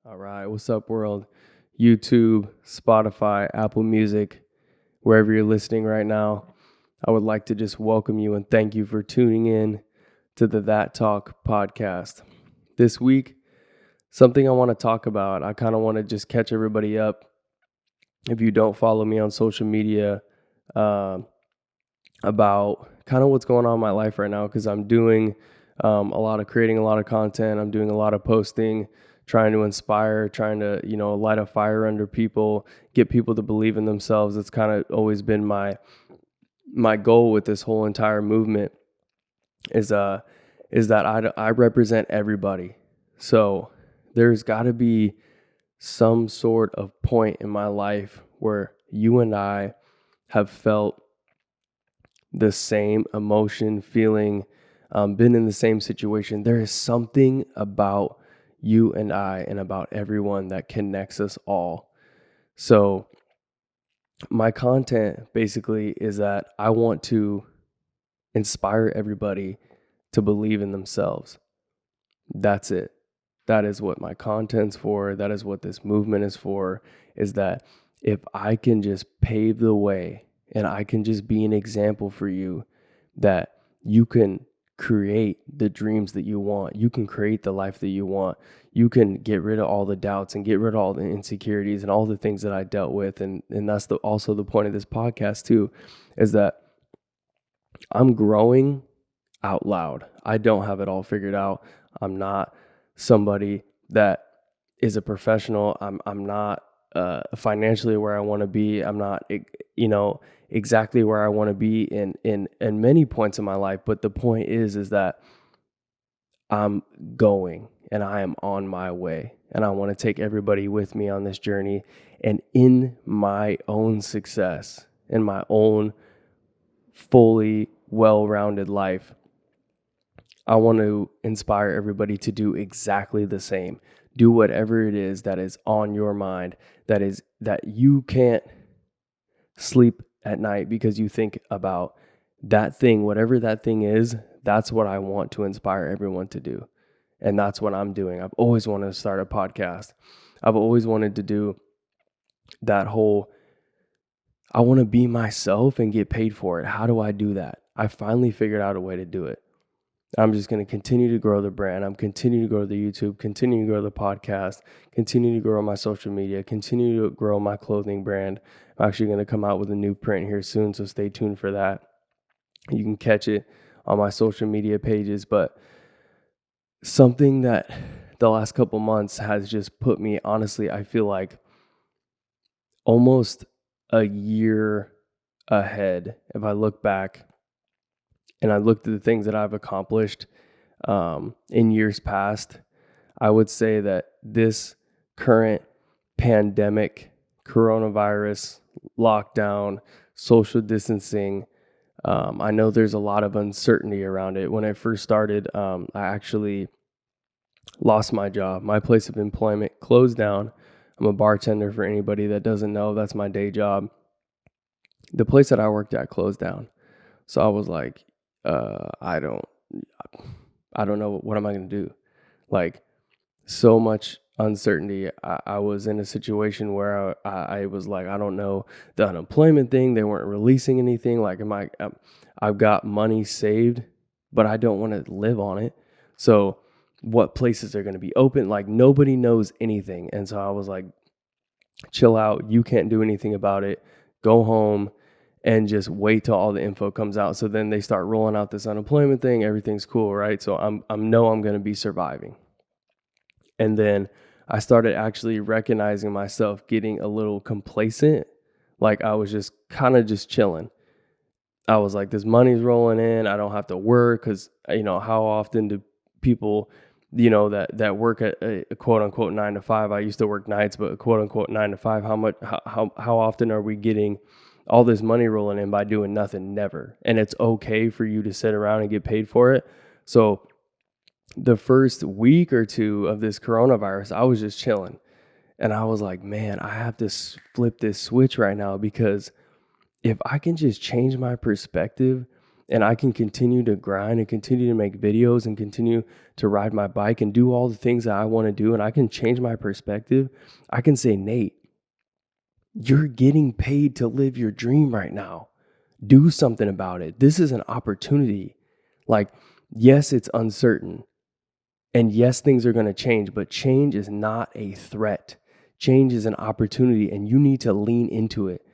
All right, what's up, world? YouTube, Spotify, Apple Music, wherever you're listening right now. I would like to just welcome you and thank you for tuning in to the That Talk podcast. This week, something I want to talk about. I kind of want to just catch everybody up. If you don't follow me on social media, about kind of what's going on in my life right now, because I'm doing creating a lot of content. I'm doing a lot of posting, trying to inspire, trying to, light a fire under people, get people to believe in themselves. It's kind of always been my goal with this whole entire movement is that I represent everybody. So there's got to be some sort of point in my life where you and I have felt the same emotion, feeling, been in the same situation. There is something about you and I and about everyone that connects us all. So my content basically is that I want to inspire everybody to believe in themselves. That's it. That is what my content's for. That is what this movement is for, is that if I can just pave the way and I can just be an example for you that you can create the dreams that you want. You can create the life that you want. You can get rid of all the doubts and get rid of all the insecurities and all the things that I dealt with. And that's also the point of this podcast too, is that I'm growing out loud. I don't have it all figured out. I'm not somebody that is a professional. I'm not financially where I want to be. I'm not, exactly where I want to be in many points in my life. But the point is that I'm going and I am on my way, and I want to take everybody with me on this journey. And in my own success, in my own fully well-rounded life, I want to inspire everybody to do exactly the same. Do whatever it is that is on your mind, that you can't sleep at night because you think about that thing, whatever that thing is. That's what I want to inspire everyone to do. And that's what I'm doing. I've always wanted to start a podcast. I've always wanted to do that whole, I want to be myself and get paid for it. How do I do that? I finally figured out a way to do it. I'm just going to continue to grow the brand. I'm continuing to grow the YouTube, continue to grow the podcast, continue to grow my social media, continue to grow my clothing brand. I'm actually going to come out with a new print here soon, so stay tuned for that. You can catch it on my social media pages. But something that the last couple months has just put me, honestly, I feel like almost a year ahead. If I look back and I looked at the things that I've accomplished in years past, I would say that this current pandemic, coronavirus, lockdown, social distancing, I know there's a lot of uncertainty around it. When I first started, I actually lost my job. My place of employment closed down. I'm a bartender, for anybody that doesn't know. That's my day job. The place that I worked at closed down. So I was like, I don't know, what am I going to do? Like, so much uncertainty. I was in a situation where I was like, I don't know the unemployment thing. They weren't releasing anything. Like, I've got money saved, but I don't want to live on it. So what places are going to be open? Like, nobody knows anything. And so I was like, chill out. You can't do anything about it. Go home and just wait till all the info comes out. So then they start rolling out this unemployment thing. Everything's cool, right? So I'm going to be surviving. And then I started actually recognizing myself getting a little complacent. Like, I was just kind of just chilling. I was like, this money's rolling in. I don't have to work, because, how often do people, that work at a quote unquote 9 to 5. I used to work nights, but a quote unquote 9 to 5. How often are we getting all this money rolling in by doing nothing? Never. And it's okay for you to sit around and get paid for it. So the first week or two of this coronavirus, I was just chilling. And I was like, man, I have to flip this switch right now, because if I can just change my perspective and I can continue to grind and continue to make videos and continue to ride my bike and do all the things that I want to do, and I can change my perspective, I can say, Nate, you're getting paid to live your dream right now. Do something about it. This is an opportunity. Like, yes, it's uncertain. And yes, things are going to change, but change is not a threat. Change is an opportunity, and you need to lean into it.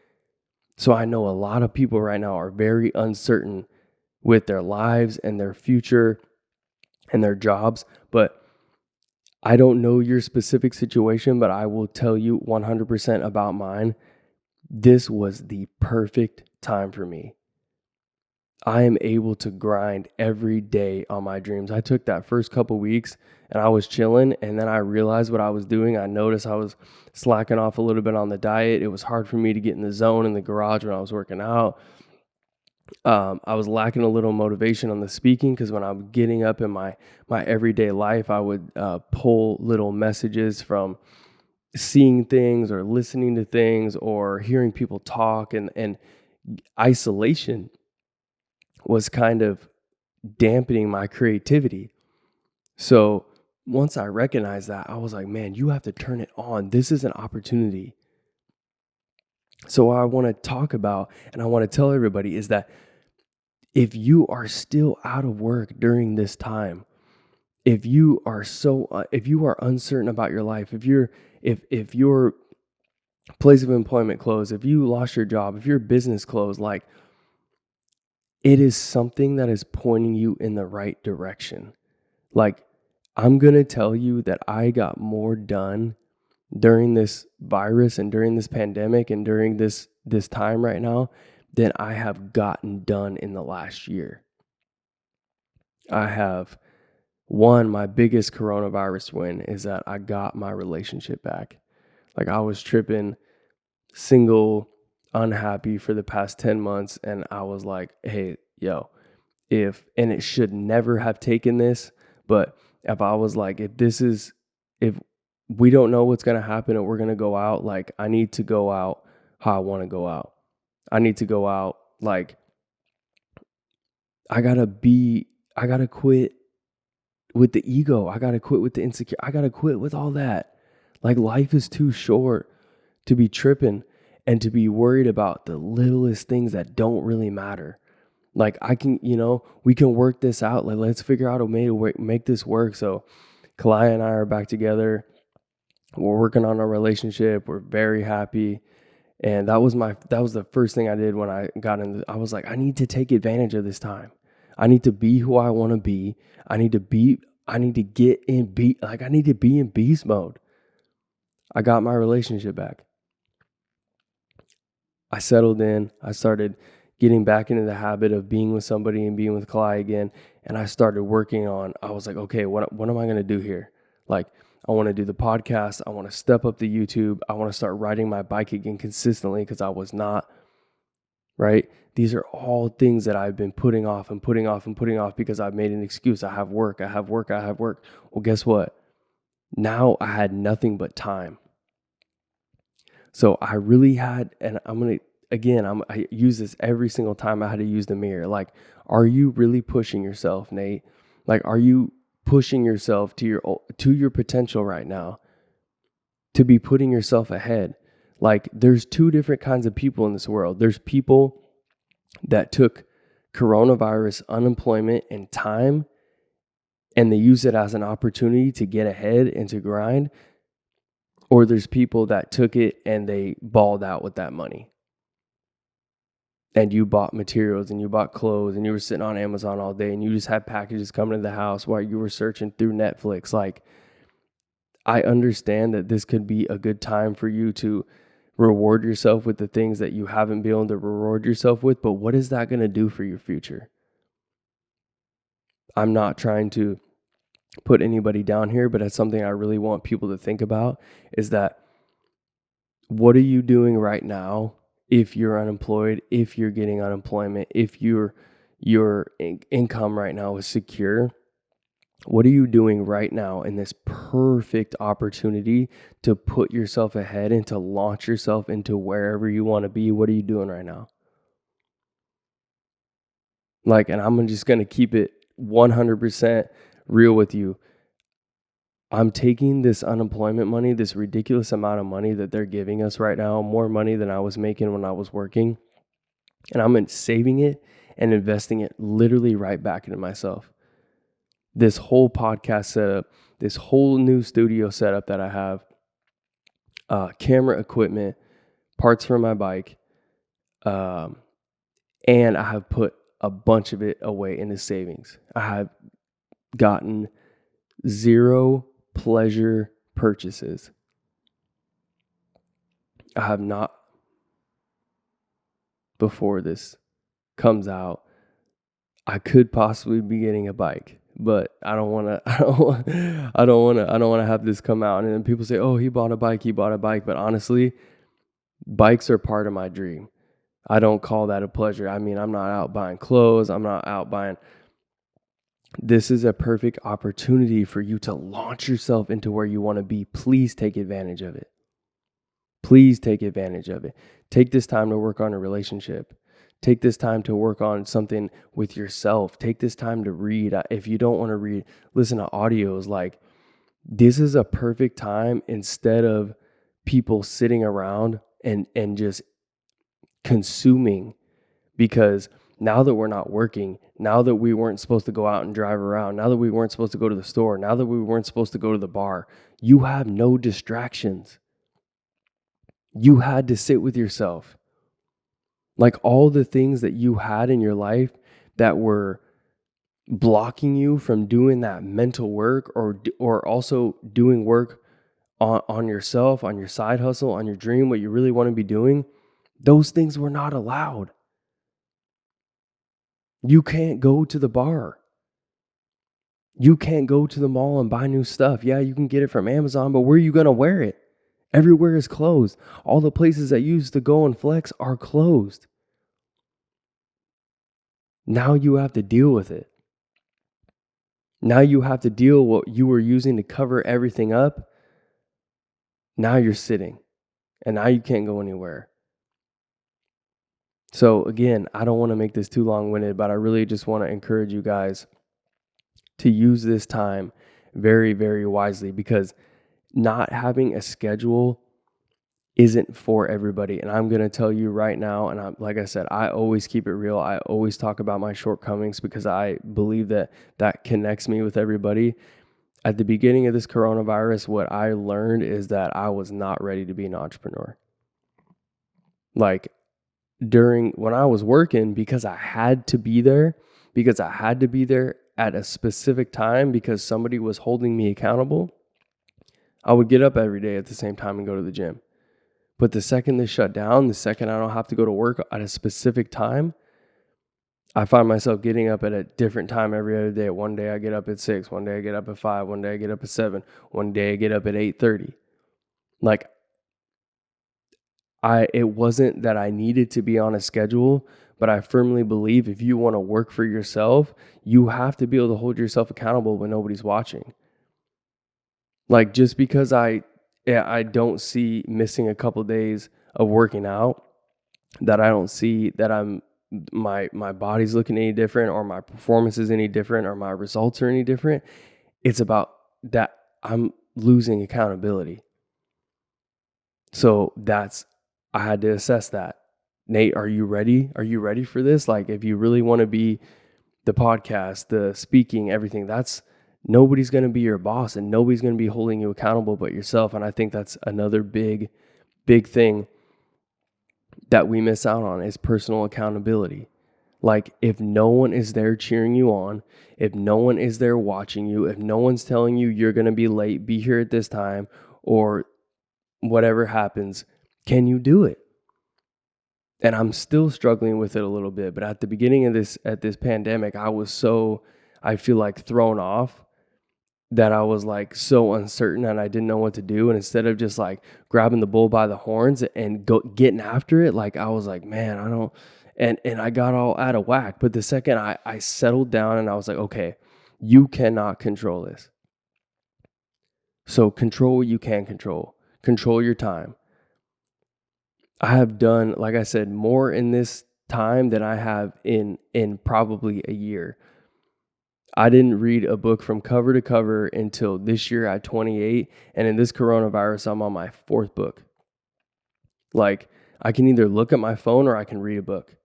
So I know a lot of people right now are very uncertain with their lives and their future and their jobs, but I don't know your specific situation, but I will tell you 100% about mine. This was the perfect time for me. I am able to grind every day on my dreams. I took that first couple weeks and I was chilling, and then I realized what I was doing. I noticed I was slacking off a little bit on the diet. It was hard for me to get in the zone in the garage when I was working out. I was lacking a little motivation on the speaking, because when I'm getting up in my everyday life, I would pull little messages from seeing things or listening to things or hearing people talk, and isolation was kind of dampening my creativity. So once I recognized that, I was like, man, you have to turn it on. This is an opportunity. So what I want to talk about and I want to tell everybody is that if you are still out of work during this time, if you are uncertain about your life, if your place of employment closed, if you lost your job, if your business closed, like, it is something that is pointing you in the right direction. Like, I'm going to tell you that I got more done during this virus and during this pandemic and during this time right now than I have gotten done in the last year. I have won my biggest coronavirus win is that I got my relationship back. Like, I was tripping, single, unhappy for the past 10 months. And I was like, hey, yo, and it should never have taken this, but if I was like, if we don't know what's going to happen and we're going to go out, like, I need to go out how I want to go out. I need to go out. Like, I got to quit with the ego. I got to quit with the insecure. I got to quit with all that. Like, life is too short to be tripping and to be worried about the littlest things that don't really matter. Like, we can work this out. Like, let's figure out a way to make this work. So Kalaya and I are back together. We're working on our relationship. We're very happy. And that was the first thing I did when I got in. I was like, I need to take advantage of this time. I need to be who I want to be. I need to be in beast mode. I got my relationship back. I settled in. I started getting back into the habit of being with somebody and being with Kalai again. And I started working on, I was like, okay, what am I going to do here? Like, I want to do the podcast. I want to step up the YouTube. I want to start riding my bike again consistently, because I was not, right? These are all things that I've been putting off and putting off and putting off because I've made an excuse. I have work. Well, guess what? Now I had nothing but time. So I really had, and I use this every single time I had to use the mirror. Like, are you really pushing yourself, Nate? Like, are you pushing yourself to your potential right now, to be putting yourself ahead? Like, there's two different kinds of people in this world. There's people that took coronavirus, unemployment, and time, and they use it as an opportunity to get ahead and to grind. Or there's people that took it and they balled out with that money. And you bought materials and you bought clothes and you were sitting on Amazon all day and you just had packages coming to the house while you were searching through Netflix. Like, I understand that this could be a good time for you to reward yourself with the things that you haven't been able to reward yourself with, but what is that going to do for your future? I'm not trying to put anybody down here, but it's something I really want people to think about, is that what are you doing right now if you're unemployed, if you're getting unemployment, if your income right now is secure? What are you doing right now in this perfect opportunity to put yourself ahead and to launch yourself into wherever you want to be? What are you doing right now? Like, and I'm just going to keep it 100% real with you. I'm taking this unemployment money, this ridiculous amount of money that they're giving us right now, more money than I was making when I was working, and I'm saving it and investing it literally right back into myself. This whole podcast setup, this whole new studio setup that I have, camera equipment, parts for my bike, and I have put a bunch of it away into savings. I have gotten 0 pleasure purchases. I have not, before this comes out, I could possibly be getting a bike, but I don't want to have this come out and then people say, "Oh, he bought a bike." But honestly, bikes are part of my dream. I don't call that a pleasure. I mean, I'm not out buying clothes. I'm not out buying. This is a perfect opportunity for you to launch yourself into where you want to be. Please take advantage of it. Please take advantage of it. Take this time to work on a relationship. Take this time to work on something with yourself. Take this time to read. If you don't want to read, listen to audios. Like, this is a perfect time, instead of people sitting around and just consuming, because now that we're not working, now that we weren't supposed to go out and drive around, now that we weren't supposed to go to the store, now that we weren't supposed to go to the bar, you have no distractions. You had to sit with yourself. Like, all the things that you had in your life that were blocking you from doing that mental work, or also doing work on yourself, on your side hustle, on your dream, what you really want to be doing, those things were not allowed. You can't go to the bar. You can't go to the mall and buy new stuff. Yeah, you can get it from Amazon, but where are you going to wear it? Everywhere is closed. All the places that you used to go and flex are closed. Now you have to deal with it. Now you have to deal what you were using to cover everything up. Now you're sitting, and now you can't go anywhere. So again, I don't want to make this too long-winded, but I really just want to encourage you guys to use this time very, very wisely, because not having a schedule isn't for everybody. And I'm going to tell you right now, and like I said, I always keep it real. I always talk about my shortcomings because I believe that connects me with everybody. At the beginning of this coronavirus, what I learned is that I was not ready to be an entrepreneur. Like, when I was working, because I had to be there at a specific time because somebody was holding me accountable, I would get up every day at the same time and go to the gym. But the second they shut down, the second I don't have to go to work at a specific time, I find myself getting up at a different time every other day. One day I get up at 6, one day I get up at 5, one day I get up at 7, one day I get up at 8:30. Like, it wasn't that I needed to be on a schedule, but I firmly believe if you want to work for yourself, you have to be able to hold yourself accountable when nobody's watching. Like, just because I don't see missing a couple days of working out, that I don't see that my body's looking any different, or my performance is any different, or my results are any different. It's about that I'm losing accountability. So I had to assess that. Nate, are you ready? Are you ready for this? Like, if you really want to be the podcast, the speaking, everything, nobody's going to be your boss, and nobody's going to be holding you accountable but yourself. And I think that's another big thing that we miss out on, is personal accountability. Like, if no one is there cheering you on, if no one is there watching you, if no one's telling you you're going to be late, be here at this time, or whatever happens, can you do it? And I'm still struggling with it a little bit, but at the beginning of this pandemic, I feel like thrown off, that I was like so uncertain and I didn't know what to do. And instead of just like grabbing the bull by the horns and getting after it, like, I was like, man, I don't, and I got all out of whack. But the second I settled down and I was like, okay, you cannot control this. So control what you can control. Control your time. I have done, like I said, more in this time than I have in probably a year. I didn't read a book from cover to cover until this year at 28. And in this coronavirus, I'm on my 4th book. Like, I can either look at my phone or I can read a book.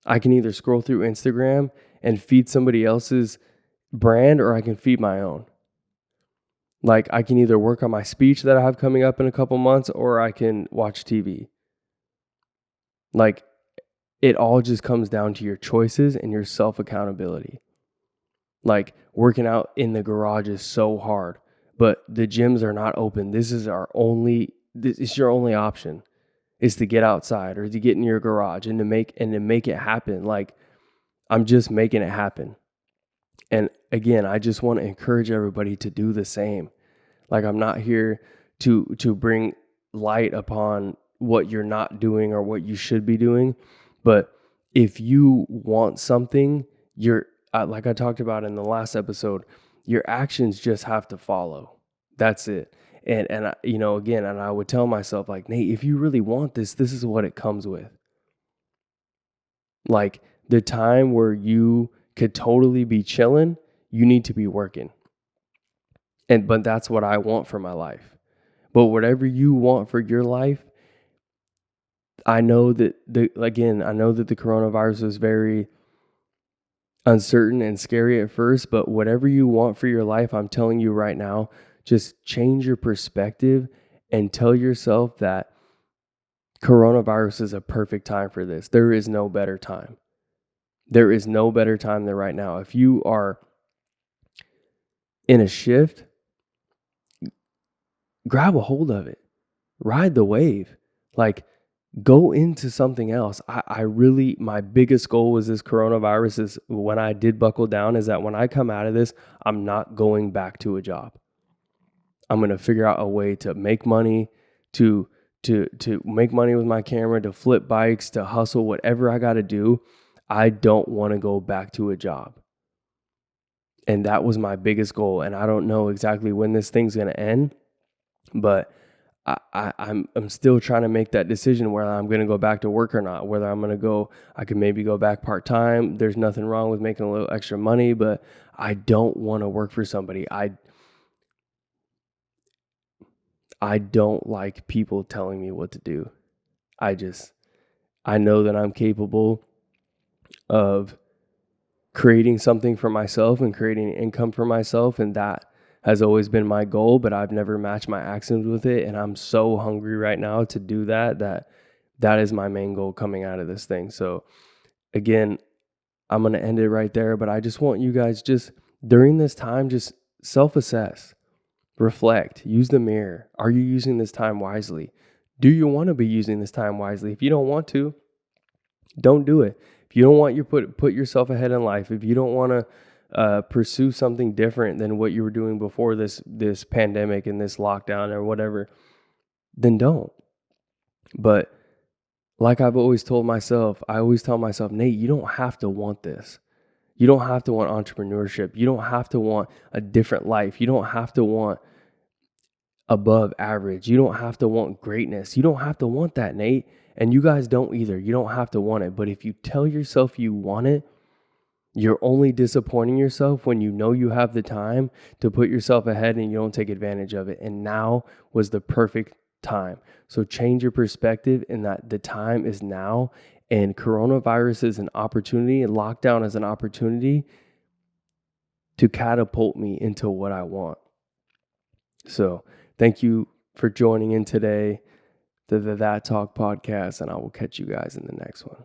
I can either scroll through Instagram and feed somebody else's brand, or I can feed my own. Like, I can either work on my speech that I have coming up in a couple months, or I can watch TV. Like, it all just comes down to your choices and your self-accountability. Like, working out in the garage is so hard, but the gyms are not open. This is your only option, is to get outside or to get in your garage and to make it happen. Like, I'm just making it happen. And again, I just want to encourage everybody to do the same. Like, I'm not here to bring light upon what you're not doing or what you should be doing. But if you want something, like I talked about in the last episode, your actions just have to follow. That's it. And again, and I would tell myself, like, Nate, if you really want this, this is what it comes with. Like, the time where you could totally be chilling, you need to be working. But that's what I want for my life. But whatever you want for your life, I know that the coronavirus is very uncertain and scary at first, but whatever you want for your life, I'm telling you right now, just change your perspective and tell yourself that coronavirus is a perfect time for this. There is no better time. There is no better time than right now. If you are in a shift, grab a hold of it. Ride the wave. Like, go into something else. My biggest goal was this coronavirus is when I did buckle down, is that when I come out of this, I'm not going back to a job. I'm going to figure out a way to make money, to make money with my camera, to flip bikes, to hustle, whatever I got to do. I don't want to go back to a job. And that was my biggest goal. And I don't know exactly when this thing's going to end, but I'm still trying to make that decision whether I'm going to go back to work or not, whether I'm going to go, I could maybe go back part-time. There's nothing wrong with making a little extra money, but I don't want to work for somebody. I don't like people telling me what to do. I know that I'm capable of creating something for myself and creating income for myself, and that has always been my goal, but I've never matched my actions with it. And I'm so hungry right now to do that is my main goal coming out of this thing. So again, I'm going to end it right there, but I just want you guys, just during this time, just self-assess, reflect, use the mirror. Are you using this time wisely? Do you want to be using this time wisely? If you don't want to, don't do it. If you don't want you put yourself ahead in life, if you don't want to pursue something different than what you were doing before this pandemic and this lockdown or whatever, then don't. But like I've always told myself, I always tell myself, Nate, you don't have to want this. You don't have to want entrepreneurship. You don't have to want a different life. You don't have to want above average. You don't have to want greatness. You don't have to want that, Nate. And you guys don't either. You don't have to want it. But if you tell yourself you want it, you're only disappointing yourself when you know you have the time to put yourself ahead and you don't take advantage of it. And now was the perfect time. So change your perspective in that the time is now, and coronavirus is an opportunity, and lockdown is an opportunity to catapult me into what I want. So thank you for joining in today, the That Talk podcast, and I will catch you guys in the next one.